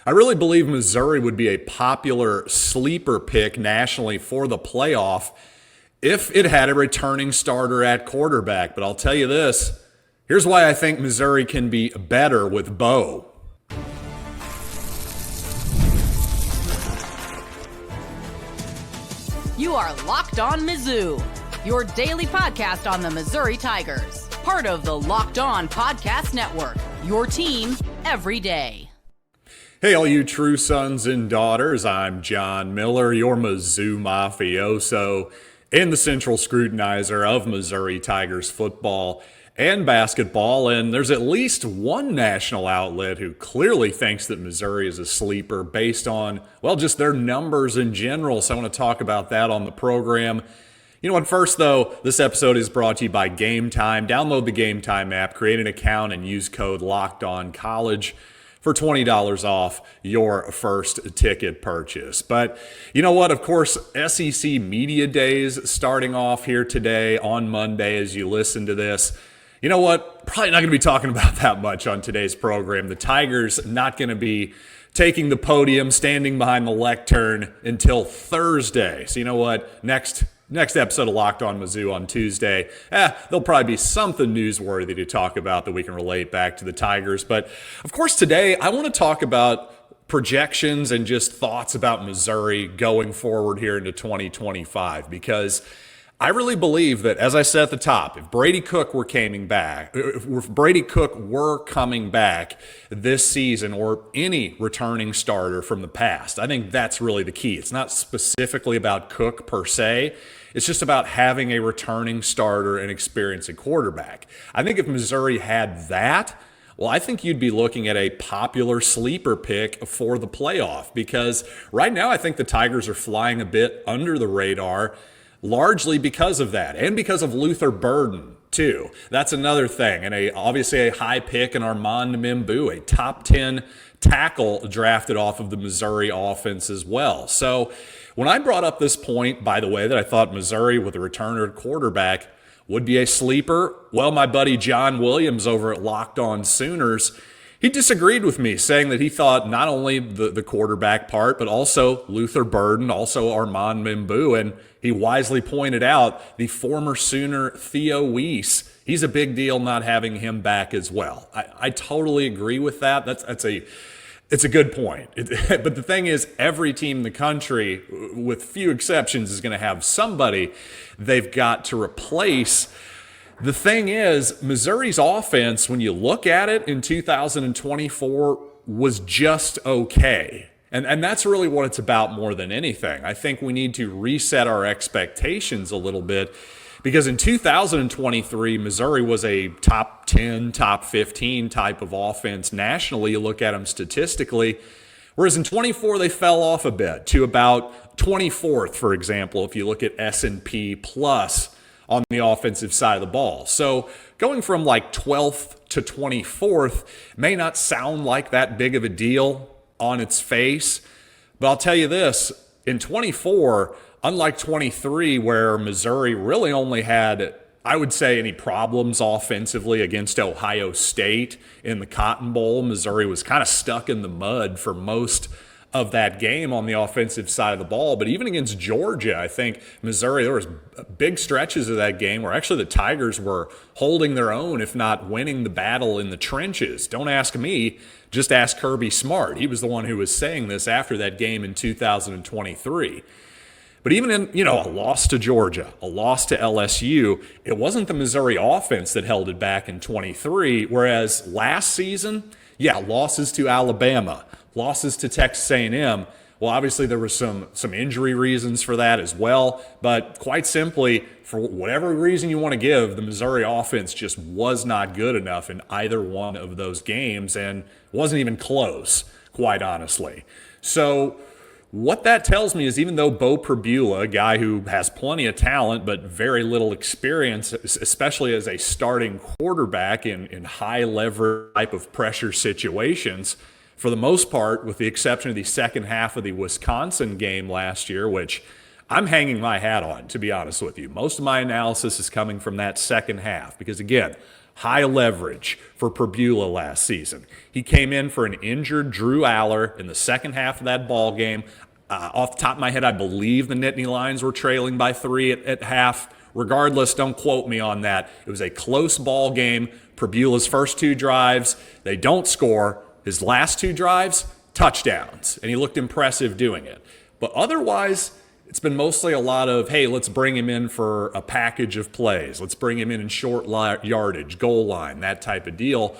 I really believe Missouri would be a popular sleeper pick nationally for the playoff if it had a returning starter at quarterback. But I'll tell you this, here's why I think Missouri can be better with Beau. You are Locked On Mizzou, your daily podcast on the Missouri Tigers. Part of the Locked On Podcast Network, your team every day. Hey, all you true sons and daughters, I'm John Miller, your Mizzou mafioso and the central scrutinizer of Missouri Tigers football and basketball. And there's at least one national outlet who clearly thinks that Missouri is a sleeper based on, well, just their numbers in general. So I want to talk about that on the program. You know what? First, though, this episode is brought to you by Gametime. Download the Gametime app, create an account, and use code LOCKEDONCollege for $20 off your first ticket purchase. But you know what? Of course, SEC Media Days starting off here today on Monday as you listen to this. You know what? Probably not going to be talking about that much on today's program. The Tigers not going to be taking the podium, standing behind the lectern until Thursday. So you know what? Next episode of Locked On Mizzou on Tuesday, there'll probably be something newsworthy to talk about that we can relate back to the Tigers. But, of course, today I want to talk about projections and just thoughts about Missouri going forward here into 2025 because I really believe that, as I said at the top, if Brady Cook were coming back this season or any returning starter from the past, I think that's really the key. It's not specifically about Cook per se. It's just about having a returning starter and experiencing quarterback. I think if Missouri had that, well, I think you'd be looking at a popular sleeper pick for the playoff because right now I think the Tigers are flying a bit under the radar, largely because of that and because of Luther Burden, too. That's another thing. And obviously a high pick in Armand M'Bou, a top 10 tackle drafted off of the Missouri offense as well. So when I brought up this point, by the way, that I thought Missouri with a returner quarterback would be a sleeper, well, my buddy John Williams over at Locked On Sooners, he disagreed with me, saying that he thought not only the quarterback part, but also Luther Burden, also Armand M'Bou, and he wisely pointed out the former Sooner Theo Weiss. He's a big deal not having him back as well. I totally agree with that. It's a good point. But the thing is, every team in the country, with few exceptions, is going to have somebody they've got to replace. The thing is, Missouri's offense, when you look at it in 2024, was just okay. And that's really what it's about more than anything. I think we need to reset our expectations a little bit because in 2023, Missouri was a top 10, top 15 type of offense nationally. You look at them statistically. Whereas in 24, they fell off a bit to about 24th, for example, if you look at S&P plus on the offensive side of the ball. So going from like 12th to 24th may not sound like that big of a deal on its face, but I'll tell you this, in 24, unlike 23, where Missouri really only had, I would say, any problems offensively against Ohio State in the Cotton Bowl, Missouri was kind of stuck in the mud for most of that game on the offensive side of the ball. But even against Georgia, I think Missouri, there was big stretches of that game where actually the Tigers were holding their own, if not winning the battle in the trenches. Don't ask me, just ask Kirby Smart. He was the one who was saying this after that game in 2023. But even in, a loss to Georgia, a loss to LSU, it wasn't the Missouri offense that held it back in 23, whereas last season, losses to Alabama, losses to Texas A&M. Well, obviously there were some injury reasons for that as well, but quite simply, for whatever reason you want to give, the Missouri offense just was not good enough in either one of those games and wasn't even close, quite honestly. So what that tells me is even though Beau Pribula, a guy who has plenty of talent but very little experience, especially as a starting quarterback in high-leverage type of pressure situations, for the most part, with the exception of the second half of the Wisconsin game last year, which I'm hanging my hat on, to be honest with you. Most of my analysis is coming from that second half because, again, high leverage for Pribula last season. He came in for an injured Drew Aller in the second half of that ball game. Off the top of my head, I believe the Nittany Lions were trailing by 3 at half. Regardless, don't quote me on that. It was a close ball game. Pribula's first 2 drives, they don't score. His last 2 drives, touchdowns. And he looked impressive doing it. But otherwise, it's been mostly a lot of, hey, let's bring him in for a package of plays. Let's bring him in short yardage, goal line, that type of deal,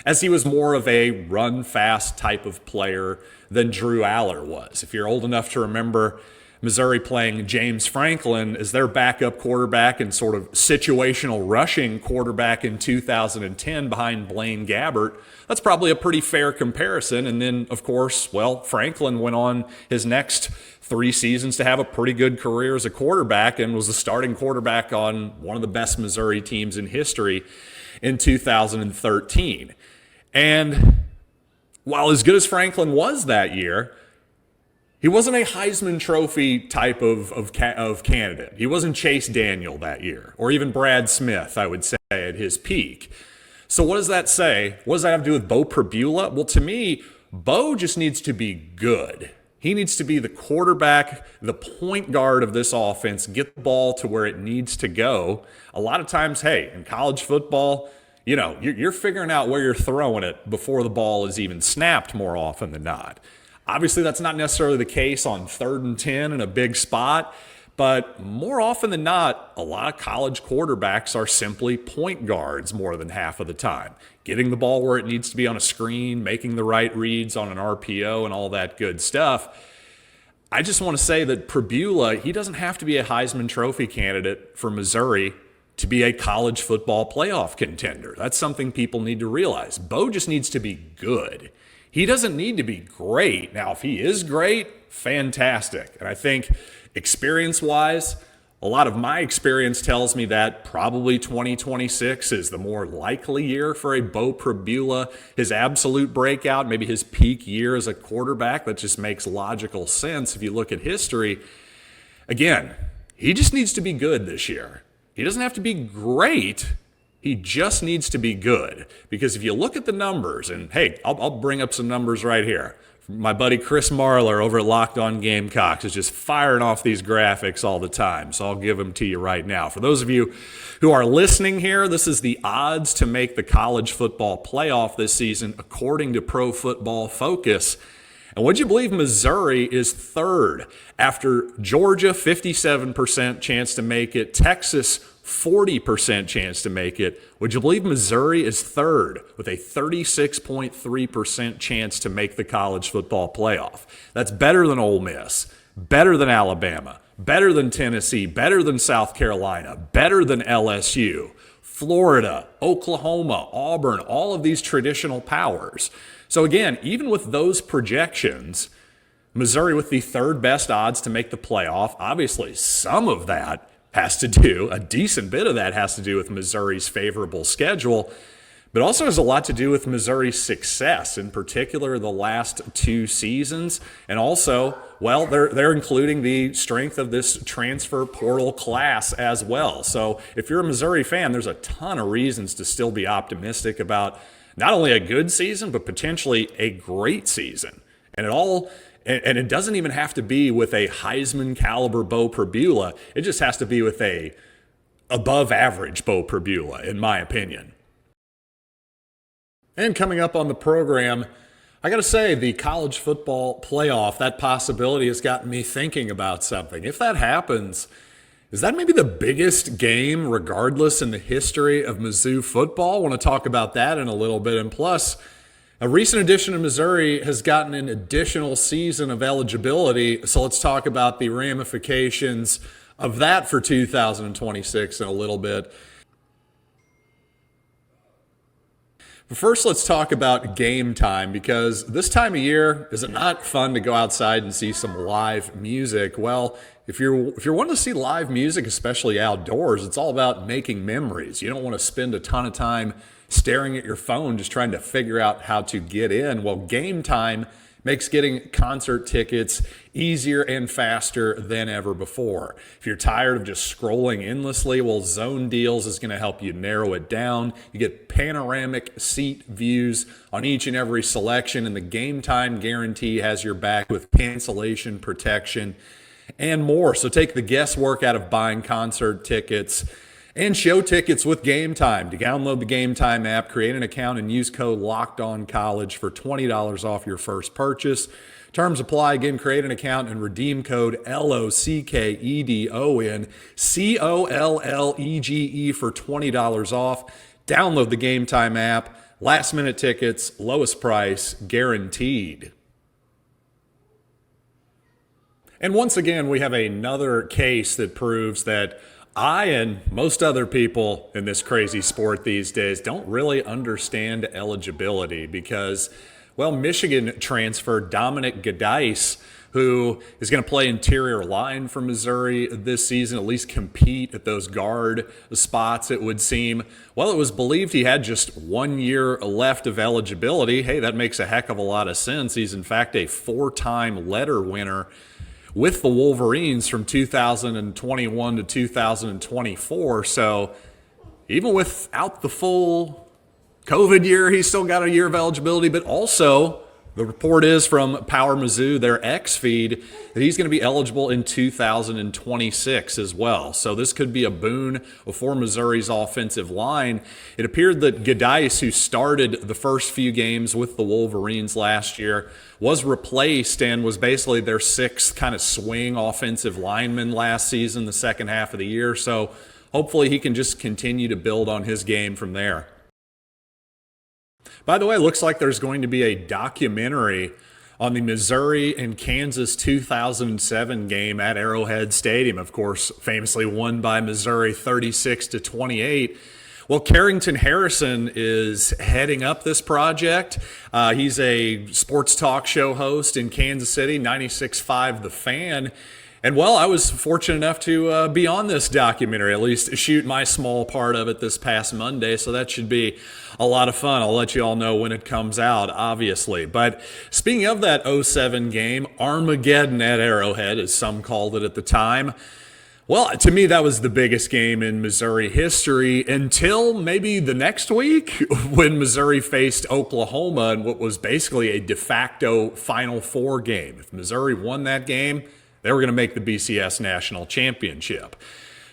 as he was more of a run-fast type of player than Drew Aller was. If you're old enough to remember Missouri playing James Franklin as their backup quarterback and sort of situational rushing quarterback in 2010 behind Blaine Gabbert, that's probably a pretty fair comparison. And then, of course, well, Franklin went on his next 3 seasons to have a pretty good career as a quarterback and was the starting quarterback on one of the best Missouri teams in history in 2013. And while as good as Franklin was that year, he wasn't a Heisman Trophy type of candidate. He wasn't Chase Daniel that year, or even Brad Smith, I would say, at his peak. So what does that say? What does that have to do with Beau Pribula? Well, to me, Beau just needs to be good. He needs to be the quarterback, the point guard of this offense, get the ball to where it needs to go. A lot of times, hey, in college football, you know, you're figuring out where you're throwing it before the ball is even snapped more often than not. Obviously, that's not necessarily the case on 3rd and 10 in a big spot, but more often than not, a lot of college quarterbacks are simply point guards more than half of the time. Getting the ball where it needs to be on a screen, making the right reads on an RPO, and all that good stuff. I just want to say that Pribula, he doesn't have to be a Heisman Trophy candidate for Missouri to be a college football playoff contender. That's something people need to realize. Beau just needs to be good. He doesn't need to be great. Now, if he is great, fantastic. And I think experience-wise, a lot of my experience tells me that probably 2026 is the more likely year for a Beau Pribula. His absolute breakout, maybe his peak year as a quarterback, that just makes logical sense if you look at history. Again, he just needs to be good this year. He doesn't have to be great. He just needs to be good. Because if you look at the numbers, and hey, I'll bring up some numbers right here. My buddy Chris Marler over at Locked On Gamecocks is just firing off these graphics all the time, so I'll give them to you right now. For those of you who are listening here, this is the odds to make the college football playoff this season according to Pro Football Focus. And would you believe Missouri is 3rd after Georgia, 57% chance to make it, Texas, 40% chance to make it. Would you believe Missouri is 3rd with a 36.3% chance to make the college football playoff? That's better than Ole Miss, better than Alabama, better than Tennessee, better than South Carolina, better than LSU, Florida, Oklahoma, Auburn, all of these traditional powers. So again, even with those projections, Missouri with the 3rd best odds to make the playoff, obviously some of that has to do, a decent bit of that has to do with Missouri's favorable schedule, but also has a lot to do with Missouri's success, in particular the last 2 seasons. And also, well, they're including the strength of this transfer portal class as well. So if you're a Missouri fan, there's a ton of reasons to still be optimistic about not only a good season, but potentially a great season. And it doesn't even have to be with a Heisman caliber Beau Pribula. It just has to be with a above average Beau Pribula, in my opinion. And coming up on the program, I got to say, the college football playoff, that possibility has gotten me thinking about something. If that happens, is that maybe the biggest game, regardless, in the history of Mizzou football? I want to talk about that in a little bit. And plus, a recent addition to Missouri has gotten an additional season of eligibility, so let's talk about the ramifications of that for 2026 in a little bit. But first, let's talk about Gametime, because this time of year, is it not fun to go outside and see some live music? Well, if you're wanting to see live music, especially outdoors, it's all about making memories. You don't want to spend a ton of time staring at your phone just trying to figure out how to get in. Well, Gametime makes getting concert tickets easier and faster than ever before. If you're tired of just scrolling endlessly, well, Zone Deals is going to help you narrow it down. You get panoramic seat views on each and every selection, and the Gametime guarantee has your back with cancellation protection and more. So take the guesswork out of buying concert tickets and show tickets with Gametime. To download the Gametime app, create an account, and use code LOCKEDONCollege for $20 off your first purchase. Terms apply. Again, create an account and redeem code LOCKEDONCOLLEGE for $20 off. Download the Gametime app. Last minute tickets, lowest price, guaranteed. And once again, we have another case that proves that I and most other people in this crazy sport these days don't really understand eligibility because, well, Michigan transferred Dominick Giudice, who is going to play interior line for Missouri this season, at least compete at those guard spots, it would seem. Well, it was believed he had just 1 year left of eligibility. Hey, that makes a heck of a lot of sense. He's, in fact, a 4-time letter winner with the Wolverines from 2021 to 2024. So even without the full COVID year, he's still got a year of eligibility. But also, the report is from Power Mizzou, their X feed, that he's going to be eligible in 2026 as well. So this could be a boon for Missouri's offensive line. It appeared that Giudice, who started the first few games with the Wolverines last year, was replaced and was basically their sixth kind of swing offensive lineman last season, the second half of the year. So hopefully he can just continue to build on his game from there. By the way, it looks like there's going to be a documentary on the Missouri and Kansas 2007 game at Arrowhead Stadium, of course, famously won by Missouri 36-28. Well, Carrington Harrison is heading up this project. He's a sports talk show host in Kansas City, 96.5 The Fan. And, well, I was fortunate enough to be on this documentary, at least shoot my small part of it this past Monday, so that should be a lot of fun. I'll let you all know when it comes out, obviously. But speaking of that 07 game, Armageddon at Arrowhead, as some called it at the time, well, to me, that was the biggest game in Missouri history until maybe the next week when Missouri faced Oklahoma in what was basically a de facto Final Four game. If Missouri won that game, they were going to make the BCS National Championship.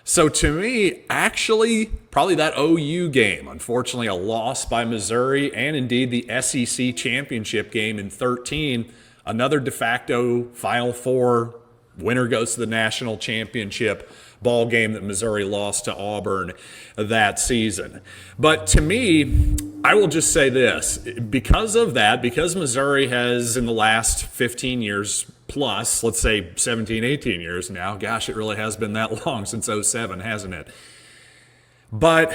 So to me, actually, probably that OU game, unfortunately a loss by Missouri, and indeed the SEC Championship game in 2013, another de facto Final Four, winner goes to the National Championship ball game that Missouri lost to Auburn that season. But to me, I will just say this, because of that, because Missouri has in the last 15 years plus, let's say 17, 18 years now, gosh, it really has been that long since 07, hasn't it? But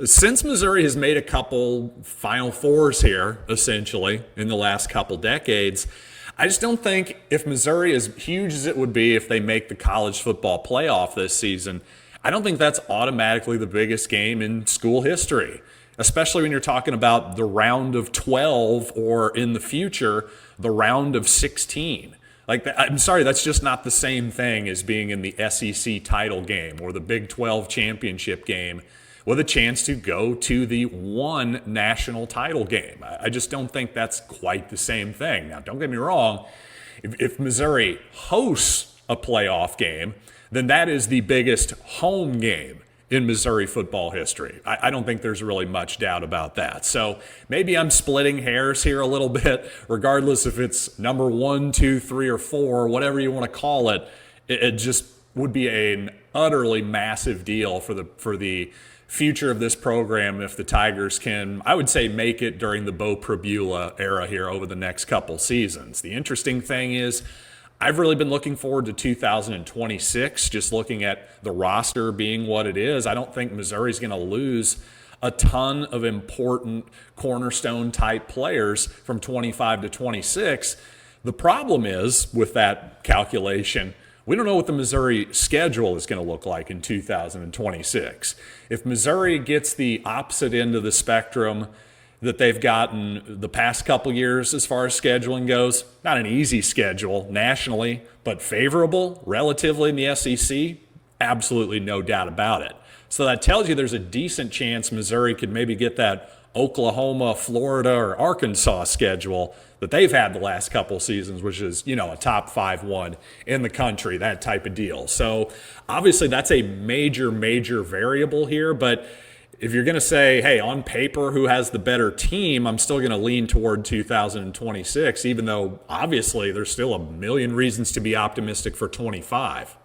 since Missouri has made a couple Final Fours here, essentially, in the last couple decades, I just don't think if Missouri, as huge as it would be if they make the college football playoff this season, I don't think that's automatically the biggest game in school history, especially when you're talking about the round of 12 or in the future, the round of 16. I'm sorry, that's just not the same thing as being in the SEC title game or the Big 12 championship game with a chance to go to the one national title game. I just don't think that's quite the same thing. Now, don't get me wrong. If Missouri hosts a playoff game, then that is the biggest home game in Missouri football history. I don't think there's really much doubt about that. So maybe I'm splitting hairs here a little bit, regardless if it's number 1, 2, 3, or 4, whatever you want to call it. It just would be an utterly massive deal for the future of this program if the Tigers can, I would say, make it during the Beau Pribula era here over the next couple seasons. The interesting thing is, I've really been looking forward to 2026, just looking at the roster being what it is. I don't think Missouri's going to lose a ton of important cornerstone-type players from 25 to 26. The problem is, with that calculation, we don't know what the Missouri schedule is going to look like in 2026. If Missouri gets the opposite end of the spectrum that they've gotten the past couple years as far as scheduling goes. Not an easy schedule nationally, but favorable relatively in the SEC. Absolutely no doubt about it. So that tells you there's a decent chance Missouri could maybe get that Oklahoma, Florida, or Arkansas schedule that they've had the last couple seasons, which is, a top 5-1 in the country, that type of deal. So obviously that's a major, major variable here. But if you're going to say, hey, on paper, who has the better team, I'm still going to lean toward 2026, even though obviously there's still a million reasons to be optimistic for 25.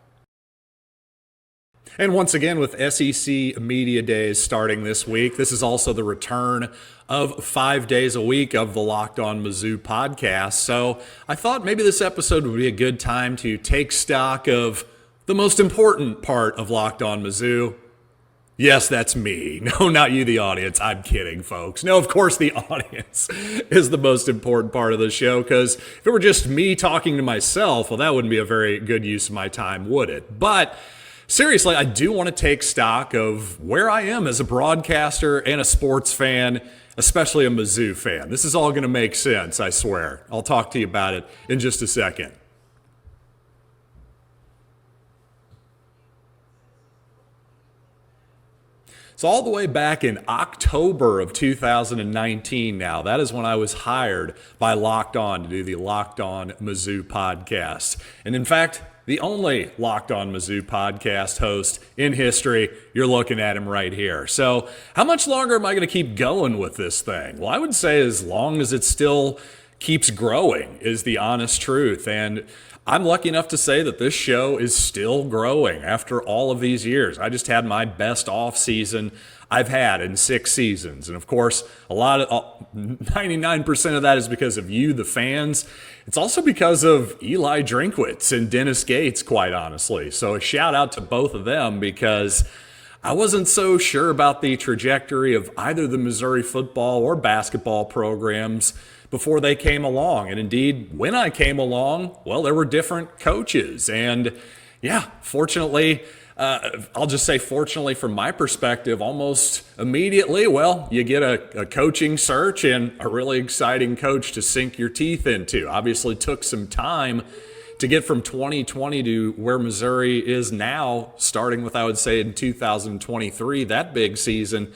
And once again, with SEC Media Days starting this week, this is also the return of 5 days a week of the Locked On Mizzou podcast. So I thought maybe this episode would be a good time to take stock of the most important part of Locked On Mizzou. Yes, that's me. No, not you, the audience. I'm kidding, folks. No, of course the audience is the most important part of the show, because if it were just me talking to myself, well, that wouldn't be a very good use of my time, would it? But seriously, I do want to take stock of where I am as a broadcaster and a sports fan, especially a Mizzou fan. This is all going to make sense, I swear. I'll talk to you about it in just a second. So all the way back in October of 2019 now, that is when I was hired by Locked On to do the Locked On Mizzou podcast. And in fact, the only Locked On Mizzou podcast host in history. You're looking at him right here. So how much longer am I going to keep going with this thing? Well, I would say as long as it still keeps growing is the honest truth. And I'm lucky enough to say that this show is still growing after all of these years. I just had my best off season I've had in 6 seasons. And of course, 99% of that is because of you, the fans. It's also because of Eli Drinkwitz and Dennis Gates, quite honestly. So a shout out to both of them, because I wasn't so sure about the trajectory of either the Missouri football or basketball programs before they came along. And indeed, when I came along, well, there were different coaches. And yeah, fortunately, I'll just say fortunately from my perspective, almost immediately, well, you get a coaching search and a really exciting coach to sink your teeth into. Obviously took some time to get from 2020 to where Missouri is now, starting with, I would say, in 2023, that big season.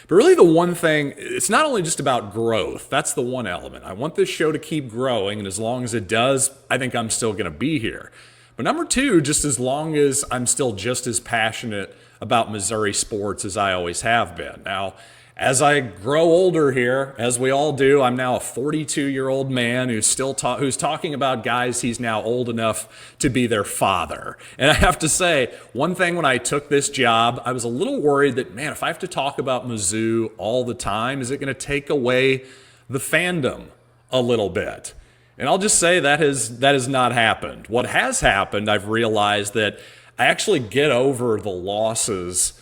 But really the one thing, it's not only just about growth. That's the one element. I want this show to keep growing, and as long as it does, I think I'm still going to be here. But number two, just as long as I'm still just as passionate about Missouri sports as I always have been. Now, as I grow older here, as we all do, I'm now a 42-year-old man who's talking about guys he's now old enough to be their father. And I have to say, one thing when I took this job, I was a little worried that, man, if I have to talk about Mizzou all the time, is it going to take away the fandom a little bit? And I'll just say that has not happened. What has happened, I've realized that I actually get over the losses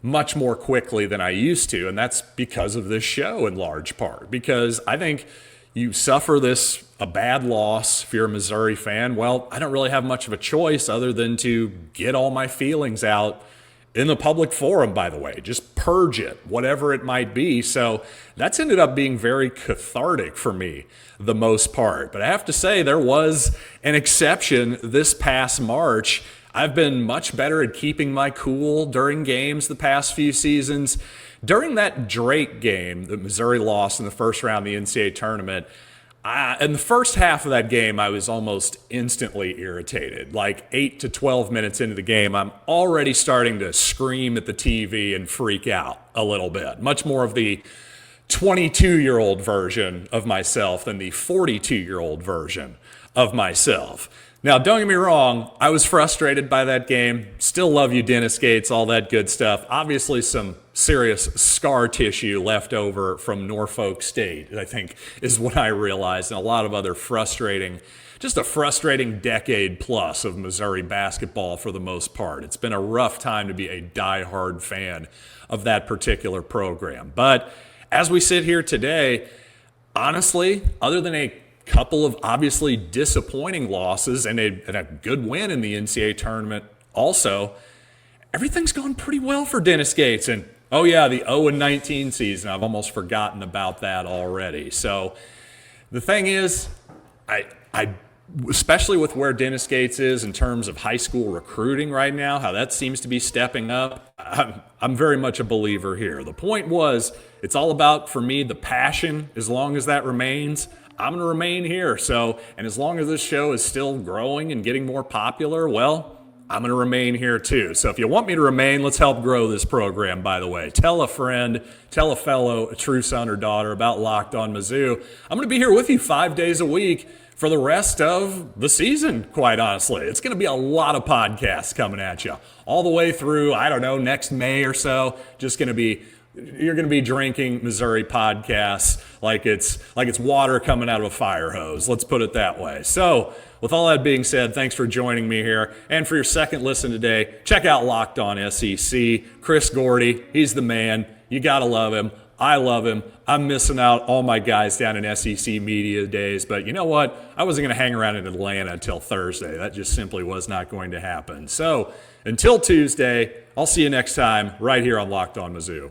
much more quickly than I used to, and that's because of this show in large part. Because I think you suffer a bad loss if you're a Missouri fan, well, I don't really have much of a choice other than to get all my feelings out in the public forum, by the way. Just purge it, whatever it might be. So that's ended up being very cathartic for me, the most part. But I have to say, there was an exception this past March. I've been much better at keeping my cool during games the past few seasons. During that Drake game that Missouri lost in the first round of the NCAA tournament, in the first half of that game, I was almost instantly irritated. Like 8 to 12 minutes into the game, I'm already starting to scream at the TV and freak out a little bit. Much more of the 22-year-old version of myself than the 42-year-old version of myself. Now, don't get me wrong, I was frustrated by that game. Still love you, Dennis Gates, all that good stuff. Obviously, some serious scar tissue left over from Norfolk State, I think, is what I realized, and a lot of other just a frustrating decade plus of Missouri basketball for the most part. It's been a rough time to be a diehard fan of that particular program. But as we sit here today, honestly, other than a couple of obviously disappointing losses and a good win in the NCAA tournament also, everything's gone pretty well for Dennis Gates. And Oh, yeah, the 0-19 season. I've almost forgotten about that already. So the thing is, I especially with where Dennis Gates is in terms of high school recruiting right now, how that seems to be stepping up, I'm very much a believer here. The point was, it's all about, for me, the passion. As long as that remains, I'm going to remain here. So, and as long as this show is still growing and getting more popular, well, I'm going to remain here too. So if you want me to remain, let's help grow this program, by the way. Tell a friend, tell a fellow, a true son or daughter about Locked On Mizzou. I'm going to be here with you 5 days a week for the rest of the season, quite honestly. It's going to be a lot of podcasts coming at you all the way through, I don't know, next May or so. You're going to be drinking Missouri podcasts like it's water coming out of a fire hose. Let's put it that way. So with all that being said, thanks for joining me here. And for your second listen today, check out Locked On SEC. Chris Gordy, he's the man. You got to love him. I love him. I'm missing out all my guys down in SEC media days. But you know what? I wasn't going to hang around in Atlanta until Thursday. That just simply was not going to happen. So until Tuesday, I'll see you next time right here on Locked On Mizzou.